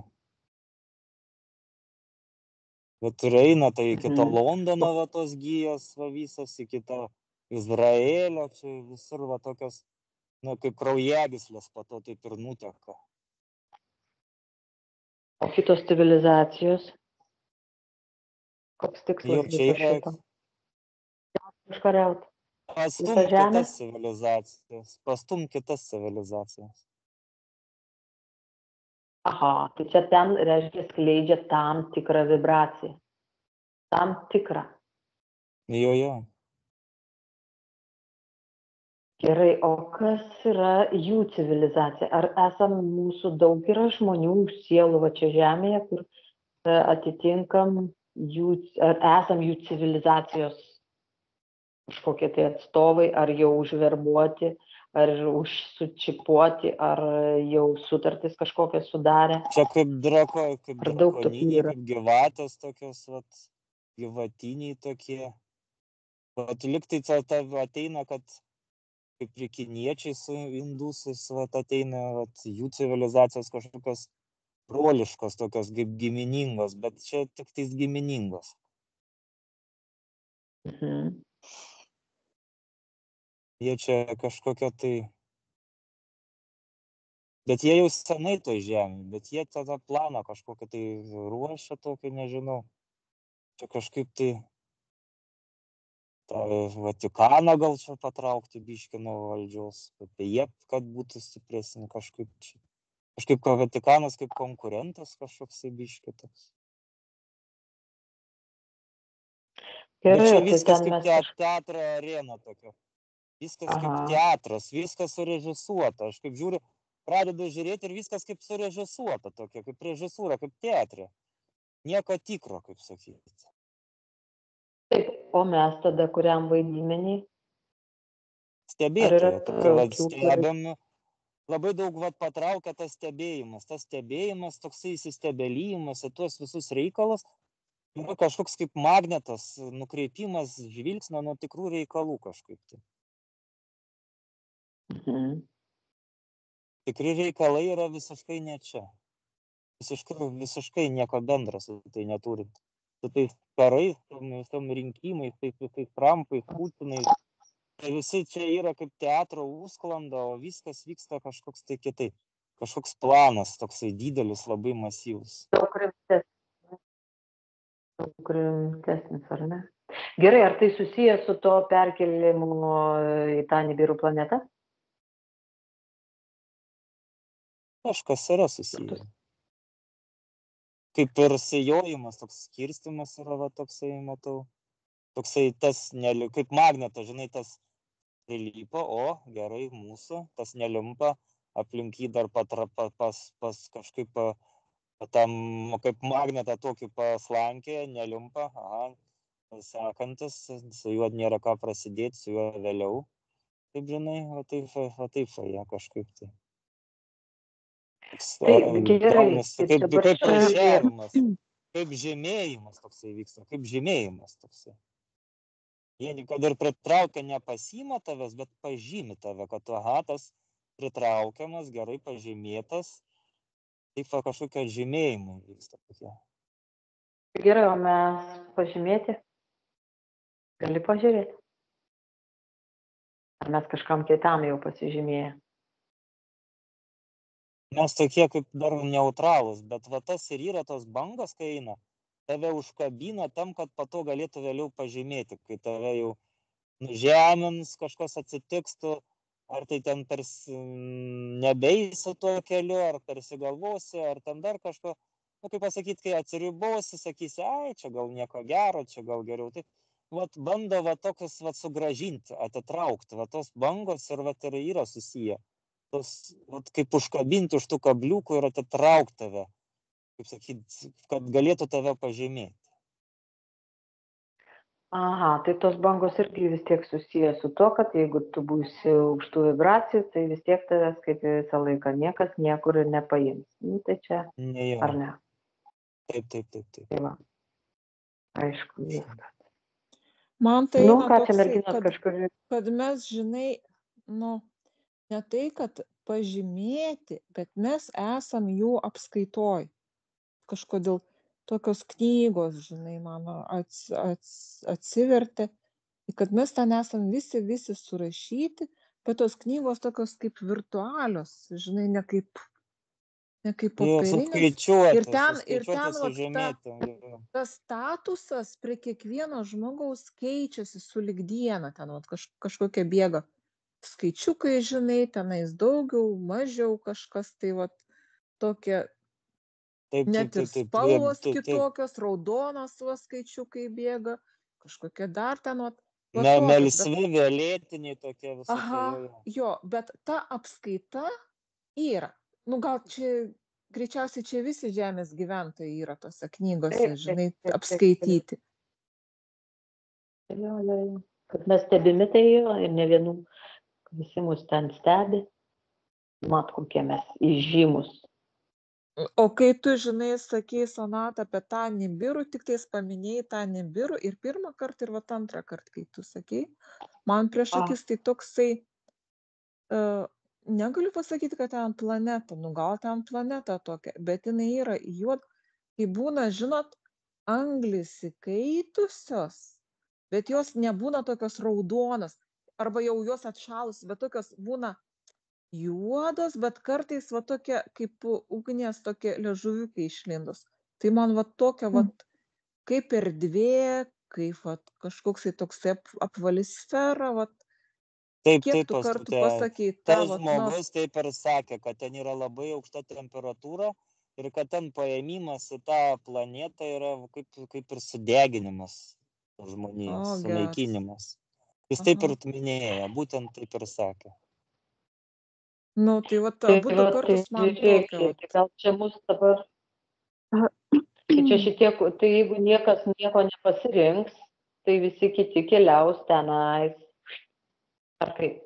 Bet ir eina tai iki to Londono va tos gijos va visas, iki to Izraelio, čia visur va tokios, nu, kaip kraujagyslės po to taip ir nuteka. O kitos civilizacijos? Koks tikslas viso šito? Užkariauti. Pastum kitas civilizacijas. Aha, tai čia ten, reiškia, skleidžia tam tikrą vibraciją. Tam tikrą. Jo. Gerai, o kas yra jų civilizacija? Ar esam mūsų daug yra žmonių, sielų va čia žemėje, kur atitinkam jų, ar esam jų civilizacijos kažkokie tai atstovai, ar jau užverbuoti, ar užsučipuoti, ar jau sutartis kažkokias sudarė? Čia kaip drakoniniai, kaip gyvatės tokios, vat, gyvatiniai tokie. Vat liktai ta ateina, kad kaip ir kiniečiai su indusais, vat ateina, vat jų civilizacijos kažkokios broliškos, tokios kaip giminingos, bet čia tik tais giminingos. Jie čia kažkokia tai... Bet jie jau senai toj žemė, bet jie tą planą kažkokią tai ruošia tokį, nežinau. Čia kažkaip tai tą Vatikaną gal čia patraukti biškį nuo valdžios, apie jie, kad būtų stipresni kažkaip čia. Kažkaip Vatikanas kaip konkurentas kažkoks biškį toks. Bet Gerai, čia tai viskas ten kaip mes teatro arena tokia. Viskas kaip Aha. teatras, viskas surežisuota. Aš kaip žiūriu, pradedu žiūrėti ir viskas kaip surežisuota tokia, kaip režisūra, kaip teatre. Nieko tikro, kaip sakyti. Taip, o mes tada kuriam vaidmenį? Stebėtoja, tokia vat tokių, kurie- stebim, labai daug vat patraukia tas stebėjimas, toksai įsistebėlymas į tuos visus reikalus, yra kažkoks kaip magnetas, nukreipimas žvilgsnio nuo tikrų reikalų kažkaip. Tai. Mhm. Tikri reikalai yra visiškai ne čia. Visiškai nieko bendro su tai neturint. Su tais karais, tom rinkimais, tais Trumpais, Putinais. Tai visi čia yra kaip teatro užsklanda, o viskas vyksta kažkoks tai kitaip. Kažkoks planas, toksai didelis, labai masyvus. Daug rimtesnis, ar ne? Gerai, ar tai susijęs su to perkelimu į tą Nibirų planetą? Kažkas yra susiję. Kaip ir sijojimas, toks skirstimas yra, va, toksai, matau. Toksai tas, kaip magnetas, žinai, tas prilypa, o gerai mūsų, tas nelimpa, aplink jį dar pas kažkaip tam, kaip magnetą tokį paslankė, nelimpa, aha, sekantis, su juo nėra ką prasidėti, su juo vėliau. Taip, žinai, va taip, ja, kažkaip tai. Gerai, kaip rūšiavimas, kaip žemėjimas toksai vyksta, kaip žemėjimas toksai. Jie kad ir pritraukia nepasima tavęs, bet pažymi tave, kad aha, tas pritraukiamas, gerai pažymėtas, taip va kažkokie žymėjimai vyksta tokie. Gerai, o mes pažymėti? Gali pažiūrėti? Ar mes kažkam kitam jau pasižymėję? Mes tokie kaip dar neutralūs, bet va tas ir yra tos bangos, kai eina, tave užkabina tam, kad po to galėtų vėliau pažymėti, kai tave jau nužemins, kažkas atsitikstų, ar tai ten nebeisi tuo keliu, ar persigalvosi, ar ten dar kažko, kaip pasakyti, kai atsiribosi, sakysi, ai, čia gal nieko gero, čia gal geriau. Tai vat bando va tokius vat sugražinti, atitraukti, va tos bangos ir vat ir yra susiję. Tos, vat, kaip užkabinti už tų kabliukų ir atitraukti tave, kaip sakyti, kad galėtų tave pažymėti. Aha, tai tos bangos irgi vis tiek susiję su to, kad jeigu tu būsi aukštų vibracijų, tai vis tiek tavęs kaip visą laiką niekas niekur nepaims. Tai čia, ar ne? Taip. Tai va, aišku, viskas. Man tai toksai, kad mes, žinai, ne tai, kad pažymėti, bet mes esam jų apskaitoj. Kažkodėl tokios knygos, žinai, mano atsivertė, kad mes ten esam visi surašyti, bet tos knygos tokios kaip virtualios, žinai, ne kaip popierinės. Ir ten tas statusas prie kiekvieno žmogaus keičiasi sulig diena, ten kažkokia bėga skaičiukai, žinai, tenais daugiau, mažiau kažkas, tai tokie, net ir spalvos kitokios, raudonos skaičiukai bėga, kažkokie dar ten, melsvi, violetiniai tokie visokie. Aha, jo, bet ta apskaita yra. Gal čia, greičiausiai čia visi žemės gyventojai yra tose knygose, žinai, apskaityti. Jo. Kad mes stebimi tai jo, ir ne vienų, visi mus ten stebi, mat kokie mes įžymus. O kai tu, žinai, sakei, Sonata, apie tą Nibirų, tik tais paminėjai tą Nibirų ir pirmą kartą ir antrą kartą, kai tu sakei, man prieš akis tai toksai, negaliu pasakyti, kad ten planeta, gal ten planeta tokia, bet jinai yra kai būna, žinot, anglys įkaitusios, bet jos nebūna tokios raudonos, arba jau jos atšalus, bet tokios būna juodos, bet kartais tokia kaip ugnies tokie liežuviukai išlindus. Tai man tokia kaip erdvė, kaip kažkoks toks apvali sfera, Taip, kiek tu kartų pasakei, tas žmogus taip ir sakė, kad ten yra labai aukšta temperatūra ir kad ten paėmimas į tą planetą yra kaip ir sudeginimas. žmonijos O, sunaikinimas. Jis Aha. taip ir minėjo, būtent taip ir sakė. Nu, tai vat, Tai abu va, kartus man žiūrėk, tokia. tai gal čia mus dabar, tai čia šitiek, tai jeigu niekas nieko nepasirinks, tai visi kiti keliaus tenais. Ar kaip?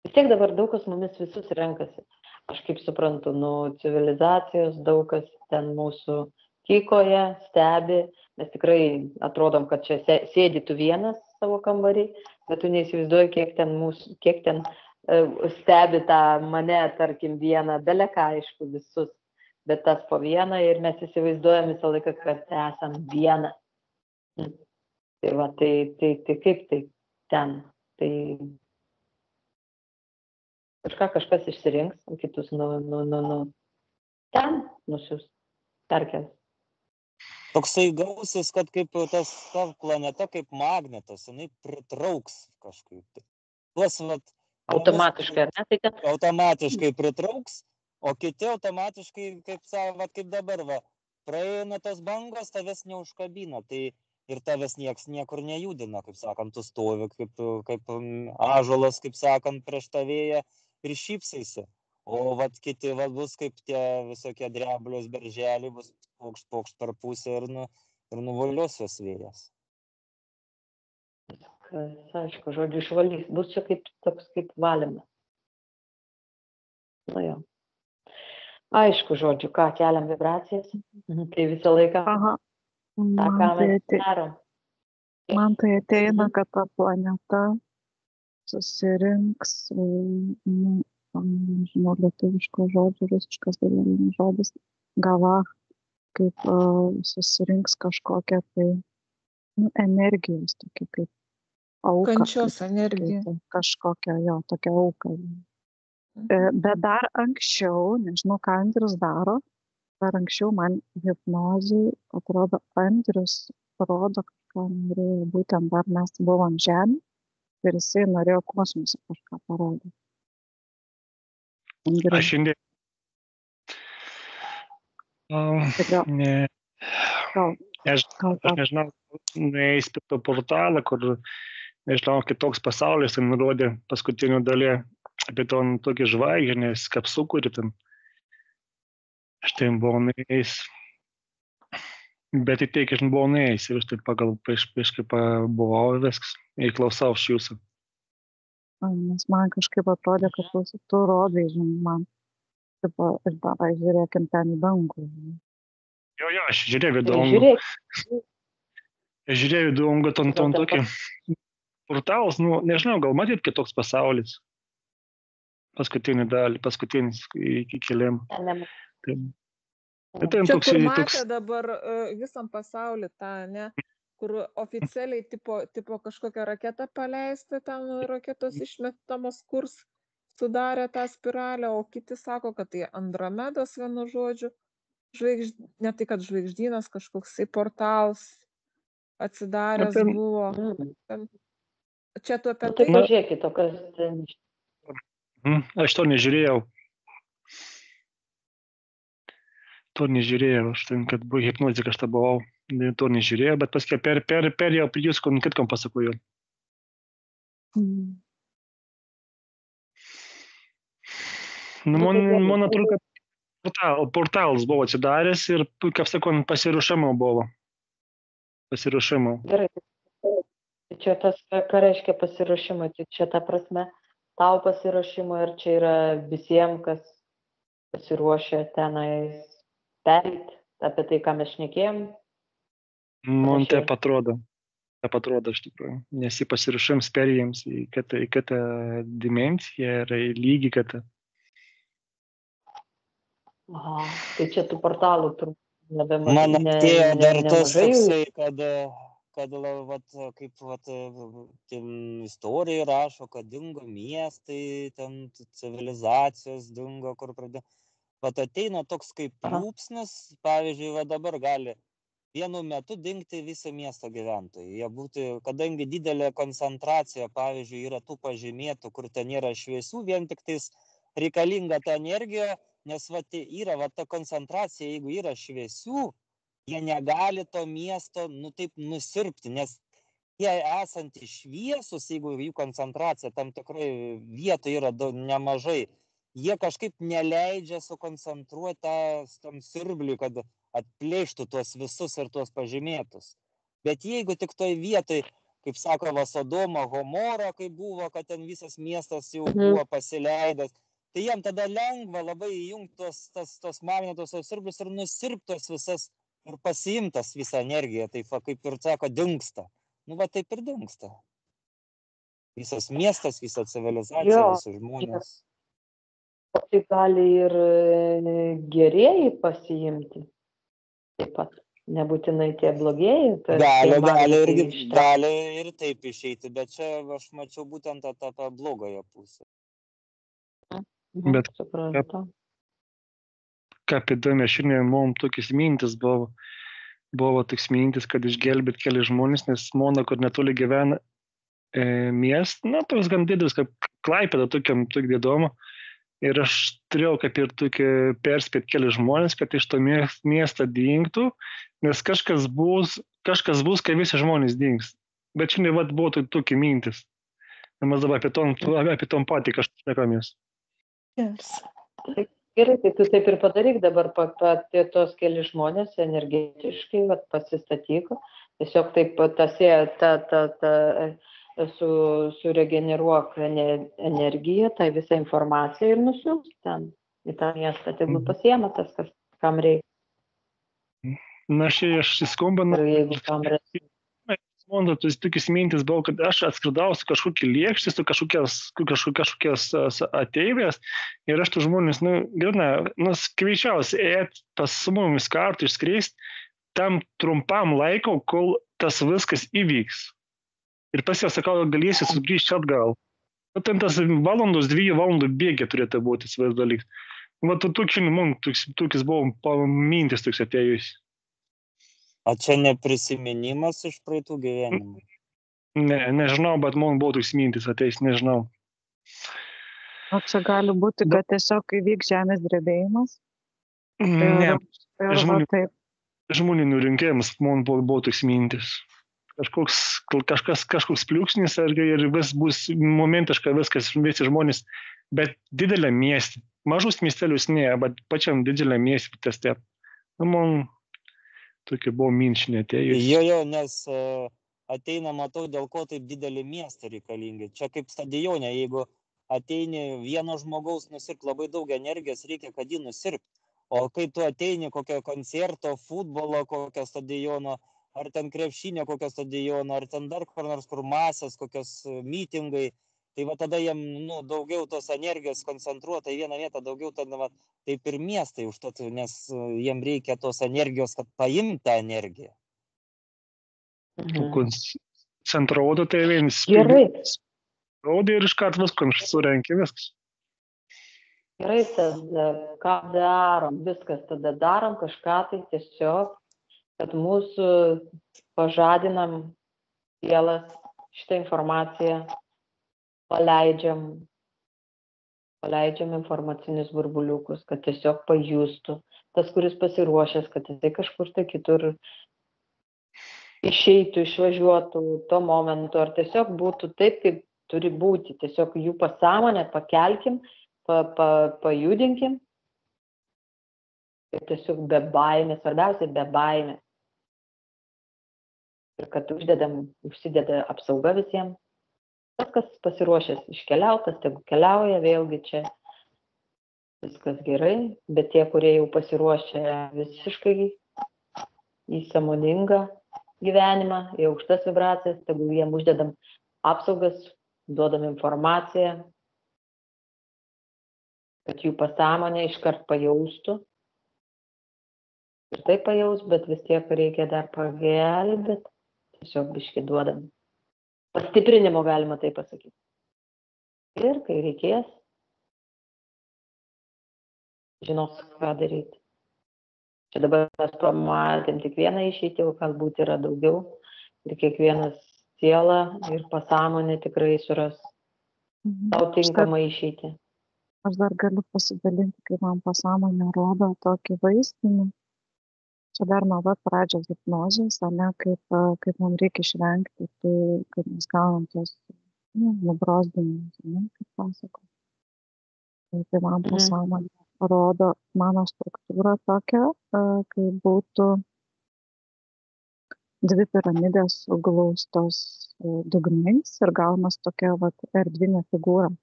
Vis tiek dabar daug kas mumis visus renkasi. Aš kaip suprantu, civilizacijos daug kas ten mūsų tykoje, stebi. Mes tikrai atrodom, kad čia sėdi tu vienas savo kambarį, bet tu neįsivaizduoji, kiek ten stebi tą mane, tarkim, vieną, beleką, aišku, visus, bet tas po vieną ir mes įsivaizduojam visą laiką, kad esam viena. Tai va, tai kaip tai ten? Tai kažkas išsirinks, o kitus ten nusius, perkels. Toksai gausis, kad kaip tas ta planeta kaip magnetas, jinai pritrauks kažkaip. Tuos, vat, Automatiškai, ar ne? Tai ten automatiškai pritrauks, o kiti automatiškai, kaip dabar, praeina tos bangos, tavęs neužkabina, tai ir tavęs nieks niekur nejudina, kaip sakant, tu stovi, kaip ąžuolas, kaip sakant, prieš tavėje ir šypsaisi. O kiti bus kaip tie visokie dreblios berželiai, bus pokšt per pusę ir nuvalios jos vėjas. Aišku, žodžiu, išvalys. Bus čia toks kaip valymas. Jo. Aišku, žodžiu, ką keliam vibracijas, tai visą laiką, Aha. ką mes darom. Man tai ateina, kad ta planeta susirinks, nežinau, lietuviško žodžio, rusiškas žodis, gavach, kaip susirinks kažkokia tai energijos, tokia kaip auka. Kančios energija. Kažkokia, tokia auka. Bet dar anksčiau, nežinau, ką Andrius daro, dar anksčiau man hipnozijai, atrodo, Andrius rodo, ką norėjo, būtent dar mes buvom Žemė ir jisai norėjo kosmose kažką parodyti. Aš šiandien. Aš nežinau, nuėjęs prie to portalą, kur, nežinau, kitoks pasaulis, ten nurodė paskutinių dalį apie tokį žvaigždės kapsukurį ten. Aš ten buvau nuėjęs. Bet į tai, kai aš buvau nuėjęs ir aš taip pagal prieš kaip buvau viskas. Ir klausau iš jūsų. Nes man kažkaip atrodė, kad tu rodai, žinai, man. Ir davai žiūrėkim ten į dangų. Jo, aš žiūrėjau į dangų. Aš žiūrėjau į dangų, ton tokį portalas, nežinau, gal matyt kitoks pasaulis. Paskutinį dalį, paskutinis iki keliam. Čia kur matė dabar visam pasaulį tą, ne? Kur oficialiai tipo kažkokią raketą paleista, ten raketos išmetamos kurs sudarė tą spiralę, o kiti sako, kad tai Andromedos, vienu žodžiu, ne tai, kad žvaigždynas, kažkoksai portalas atsidaręs buvo. Čia tu apie tai? Pažiūrėkit, o kas ten. Aš to nežiūrėjau. Aš ten, kad buvo hipnozė, aš tą buvau, to nežiūrėjau, bet paskui perėjau prie jūs, kitkam pasakoju. Man atrodo, kad portalas buvo atsidaręs ir, kaip sakau, pasiruošimo buvo. Gerai, čia tas, ką reiškia pasiruošimo, čia ta prasme, tau pasiruošimo ir čia yra visiems, kas pasiruošė tenais perėti apie tai, ką mes šnekėjom. Man taip atrodo, iš tikrųjų, nes į pasiruošims perėjams į kitą dimensiją ir į lygį kitą. Aha, tai čia tų portalų nebemažai. Man atėjo dar tas toksai, kad istorija rašo, kad dingo miestai, ten civilizacijos dingo, kur pradėjo. Ateina toks kaip pliūpsnis, pavyzdžiui, dabar gali vienu metu dingti visą miesto gyventojai. Jie būtų, kadangi didelė koncentracija, pavyzdžiui, yra tų pažymėtų, kur ten yra šviesų, vien tik tais reikalinga ta energija, nes yra ta koncentracija, jeigu yra šviesių, jie negali to miesto, taip nusirpti, nes jie esantys šviesus, jeigu jų koncentracija tam tikrai vietoje yra nemažai, jie kažkaip neleidžia sukoncentruoti tam siurbliui, kad atplėštų tuos visus ir tuos pažymėtus. Bet jeigu tik toj vietoj, kaip sako, Sodoma, Gomora, kai buvo, kad ten visas miestas jau buvo pasileidęs, tai jam tada lengva labai įjungti tos magnetos siurblius ir nusirptos visas ir pasiimtas visą energiją, taip kaip ir sako, dingsta. Taip ir dingsta. Visas miestas, visa civilizacija, visi žmonės. O tai gali ir gerieji pasiimti. Taip pat, nebūtinai tie blogieji. Gali ir taip išeiti, bet čia aš mačiau būtent tą blogąją pusę. Bet kaip įdomi, šiandien mums tokias mintis buvo toks mintis, kad išgelbėt keli žmonės, nes Mona, kur netoli gyvena miestą, toks gan didelis, kaip Klaipėda, tokiam įdomu. Ir aš turėjau kaip ir perspėti keli žmonės, kad iš to miestą dingtų, nes kažkas bus, kai visi žmonės dings. Bet šiandien buvo tokie mintis. Mes dabar apie tom patį kažkas šnekamės. Gerai, tai tu taip ir padaryk dabar pati tos keli žmonės energetiškai pasistatyk, tiesiog taip suregeneruok energiją, tai visą informaciją ir nusiųsk ten į tą miestą, tegul pasiema tas, kam reikia. Na, aš įskumbinu. Jeigu kam reikia. Tai tokius mintis buvo, kad aš atskridau su kažkokį lėkštį, su kažkokias ateivės ir aš tų žmonės, kviečiausi pas mumis kartu išskristi tam trumpam laiko, kol tas viskas įvyks. Ir pas ją sakau, galėsi sugrįžti atgal. Ten tas 2 valandų bėgė turėtų būti svais dalykas. Tokius buvo mintis toks atėjus. O čia neprisiminimas iš praeitų gyvenimų? Nežinau, bet man buvo toks mintis ateis, nežinau. O čia gali būti, kad tiesiog įvyks žemės drebėjimas? Žmonių nurinkėjimas, man buvo toks mintis. Kažkoks pliūksnis ir vis bus momentiškai viskas, visi žmonės, bet didelė miestė. Mažus miestelius ne, bet pačiam didelė miestė teste. Man tokia buvo minčinė atėjus. Jo, nes ateina, matau, dėl ko taip didelį miestą reikalingi. Čia kaip stadione, jeigu ateini vieno žmogaus nusirpt labai daug energijos, reikia, kad jį nusirpt. O kai tu ateini kokio koncerto, futbolo, kokio stadiono, ar ten krepšinio kokio stadiono, ar ten dar kur nors kur masės, kokios mitingai, tai tada jiem daugiau tos energijos koncentruota į vieną vietą, daugiau tada taip ir miestai užtat, nes jiem reikia tos energijos, kad paimti tą energiją. Koncentruota tai vienas. Gerai. Rodė ir iškart viską surenki, viskas. Gerai, tada ką darom, viskas tada darom kažką tai tiesiog, kad mūsų pažadinam sielas šitą informaciją, paleidžiam informacinius burbuliukus, kad tiesiog pajustų. Tas, kuris pasiruošęs, kad jisai kažkur tai kitur išeitų, išvažiuotų tuo momentu, ar tiesiog būtų taip, kaip turi būti. Tiesiog jų pasąmonę pakelkim, pajudinkim. Ir tiesiog be baimės, svarbiausia be baimės. Ir kad užsideda apsauga visiems. Tas, kas pasiruošęs iškeliautas, tegu keliauja, vėlgi čia viskas gerai, bet tie, kurie jau pasiruošę visiškai į sąmoningą gyvenimą, į aukštas vibracijas, tegu jiem uždedam apsaugas, duodam informaciją, kad jų pasąmonė iškart pajaustų. Ir tai pajaus, bet vis tiek reikia dar pagelbėti, tiesiog biškį duodam. Pastiprinimo galima tai pasakyti. Ir kai reikės, žinos, ką daryti. Čia dabar mes pamatėm tik vieną išeitį, o galbūt yra daugiau. Ir kiekvienas siela ir pasąmonė tikrai suras tau tinkamą išeitį. Aš dar galiu pasidalinti, kai man pasąmonė rodo tokį vaizdinį, Čia dar nuo pat pradžios hipnozės, ane, kaip mums reikia išvengti, tai kaip mes gaunam tos nubrosdinimus, ane, kaip pasako. Tai man pasąmonė rodo mano struktūrą tokią, kai būtų dvi piramidės suglaustos dugnais ir gaunas tokia erdvinė figūra.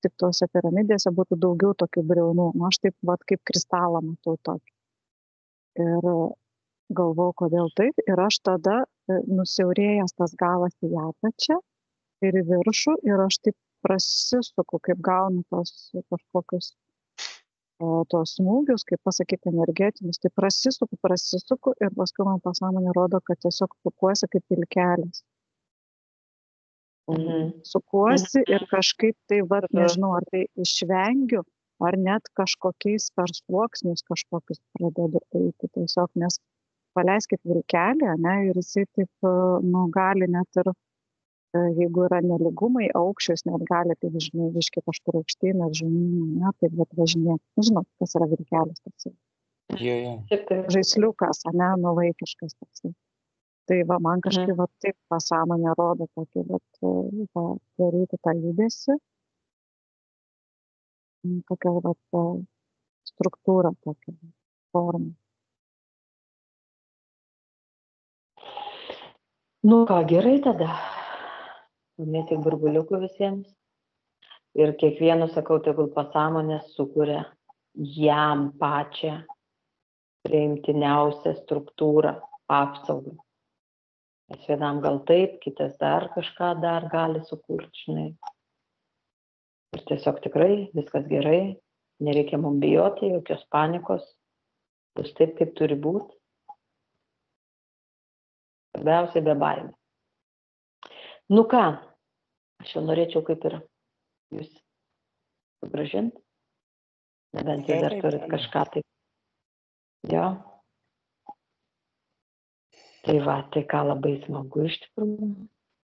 Tik tuose piramidėse būtų daugiau tokių briaunų. Aš taip kaip kristalą matau tokį. Ir galvau, kodėl taip. Ir aš tada nusiaurėjęs tas galas į apačią ir į viršų. Ir aš taip prasisuku, kaip gaunu tos kažkokius tos smūgius, kaip pasakyti, energetinius. Tai prasisuku ir paskui man pasąmonė rodo, kad tiesiog sukuosi kaip vilkelis. Sukuosi ir kažkaip tai, nežinau, ar tai išvengiu, ar net kažkokiais per sluoksnius kažkokius pradedu eiti. Tiesiog, nes paleiskit vilkelį, ne, ir jisai taip, gali net ir, jeigu yra neligumai, aukščius, net gali taip, žinai, viškai kažkur aukštyn, ar žemyn, ne, taip važinėti. Žinot, kas yra vilkelis toksai. Žaisliukas, ne, vaikiškas toksai. Tai man kažkaip taip pasąmonė rodo tokį, daryti tą judesį, tokią struktūrą, tokią formą. Nu ką, gerai tada. Mėtyk burbuliukų visiems. Ir kiekvienu, sakau, tegul pasąmonė sukuria jam pačią priimtiniausią struktūrą, apsaugą. Nes vienam gal taip, kitas dar kažką dar gali sukurti, žinai. Ir tiesiog tikrai viskas gerai, nereikia mums bijoti, jokios panikos, bus taip, kaip turi būti. Svarbiausiai be baimės. Nu ką, aš jau norėčiau kaip ir jūs sugrąžinti, nebent jūs dar turit kažką taip. Jo. Tai va, tai ką labai smagu iš tikrųjų.